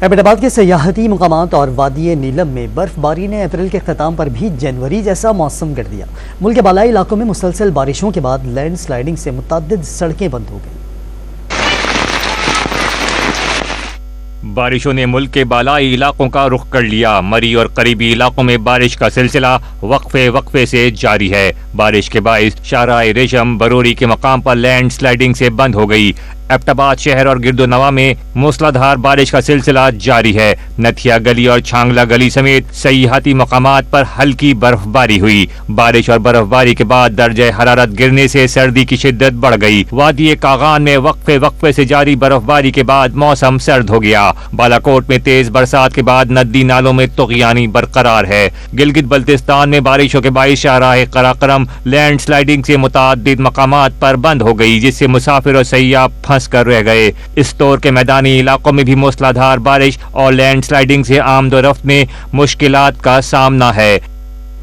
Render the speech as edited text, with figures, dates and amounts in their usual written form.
Abbott آباد کے سیاحتی مقامات اور وادی نیلم میں برف باری نے اپریل کے اختتام پر بھی جنوری جیسا موسم کر دیا۔ ملک کے بالائی علاقوں میں مسلسل بارشوں کے بعد لینڈ سلائیڈنگ سے متعدد سڑکیں بند ہو گئیں۔ بارشوں نے ملک کے بالائی علاقوں کا رخ کر لیا۔ مری اور قریبی علاقوں میں بارش کا سلسلہ وقفے سے جاری ہے۔ بارش کے باعث شاہراہ ریشم بروری کے مقام پر لینڈ سلائیڈنگ سے بند ہو گئی۔ ایبٹ آباد شہر اور گرد و نواح میں موسلادھار بارش کا سلسلہ جاری ہے۔ نتھیا گلی اور چھانگلا گلی سمیت سیاحتی مقامات پر ہلکی برف باری ہوئی۔ بارش اور برف باری کے بعد درجہ حرارت گرنے سے سردی کی شدت بڑھ گئی۔ وادی کاغان میں وقفے سے جاری برف باری کے بعد موسم سرد ہو گیا۔ بالاکوٹ میں تیز برسات کے بعد ندی نالوں میں طغیانی برقرار ہے۔ گلگت بلتستان میں بارشوں کے باعث شاہراہ قراقرم لینڈ سلائیڈنگ سے متعدد مقامات پر بند ہو گئی، جس سے مسافر اور سیاح پھنس کر رہ گئے۔ استور کے میدانی علاقوں میں بھی موسلادھار بارش اور لینڈ سلائیڈنگ سے آمد و رفت میں مشکلات کا سامنا ہے۔